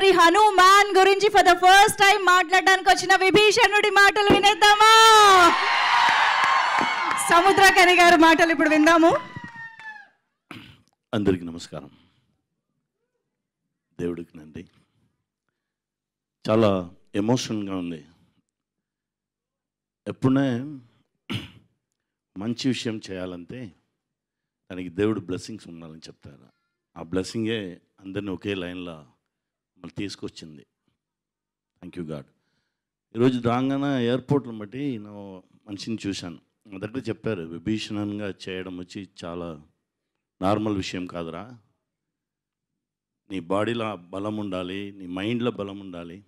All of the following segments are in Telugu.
మరి హనుమాన్ గురించి ఫర్ ద ఫస్ట్ టైం మాట్లాడడానికి వచ్చిన విభీషణుడి మాటలు వినేద్దామా? సముద్రకని గారి మాటలు ఇప్పుడు విందాము. అందరికీ నమస్కారం. దేవుడికి నండి. చాలా ఎమోషన్గా ఉంది. ఎప్పుడే మంచి విషయం చేయాలంటే దానికి దేవుడు బ్లెస్సింగ్స్ ఉండాలని చెప్తారు. ఆ బ్లెస్సింగే అందరినీ ఒకే లైన్లో మళ్ళీ తీసుకొచ్చింది. Thank you God. ఈరోజు రాగానే ఎయిర్పోర్ట్ని బట్టి నేను మనిషిని చూశాను. మొదట చెప్పారు, విభీషణంగా చేయడం వచ్చి చాలా నార్మల్ విషయం కాదురా, నీ బాడీలో బలం ఉండాలి, నీ మైండ్లో బలం ఉండాలి.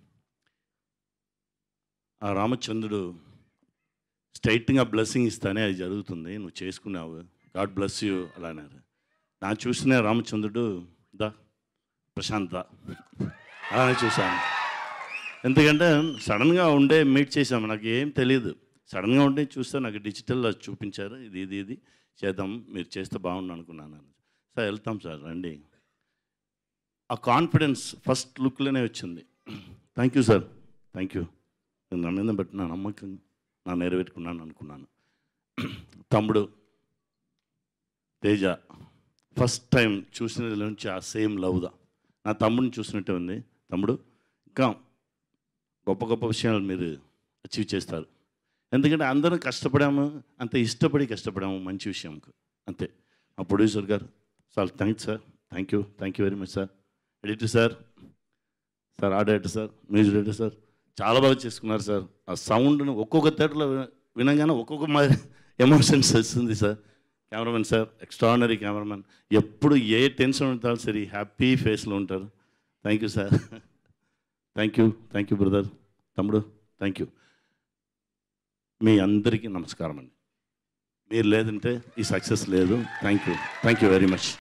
ఆ రామచంద్రుడు స్ట్రైట్గా బ్లెస్సింగ్ ఇస్తానే అది జరుగుతుంది, నువ్వు చేసుకున్నావు, గాడ్ బ్లెస్ యూ అలా అన్నారు. నా చూసిన రామచంద్రుడు దా ప్రశాంత అలానే చూశాను. ఎందుకంటే సడన్గా ఉండే మీట్ చేశాము, నాకు ఏం తెలియదు. సడన్గా ఉండే చూస్తే నాకు డిజిటల్లో చూపించారు, ఇది చేద్దాం, మీరు చేస్తే బాగుండు అనుకున్నాను. సార్ వెళ్తాం సార్ రండి. ఆ కాన్ఫిడెన్స్ ఫస్ట్ లుక్లోనే వచ్చింది. Thank you sir, thank you. నా మీద బట్టి నా నమ్మకం నా నెరవేర్చుకున్నాను అనుకున్నాను. తమ్ముడు తేజ ఫస్ట్ టైం చూసిన నుంచి ఆ సేమ్ లవ్దా నా తమ్ముడిని చూసినట్టే ఉంది. తమ్ముడు ఇంకా గొప్ప గొప్ప విషయాలు మీరు అచీవ్ చేస్తారు. ఎందుకంటే అందరం కష్టపడాము, అంత ఇష్టపడి కష్టపడాము మంచి విషయంకు, అంతే. మా ప్రొడ్యూసర్ గారు sir thanks sir, thank you very much sir. Editor sir, art director sir, music director sir, చాలా బాగా చేసుకున్నారు సార్. ఆ సౌండ్ను ఒక్కొక్క థియేటర్లో వినగానే ఒక్కొక్క మాదిరి ఎమోషన్స్ వస్తుంది sir. Cameramen sir, extraordinary cameraman, ఎప్పుడు ఏ టెన్షన్ ఉంటారు సరే హ్యాపీ ఫేస్లో ఉంటారు. Thank you sir, thank you brother, తమ్ముడు థ్యాంక్ యూ. మీ అందరికీ నమస్కారం అండి. మీరు లేదంటే ఈ సక్సెస్ లేదు. Thank you very much.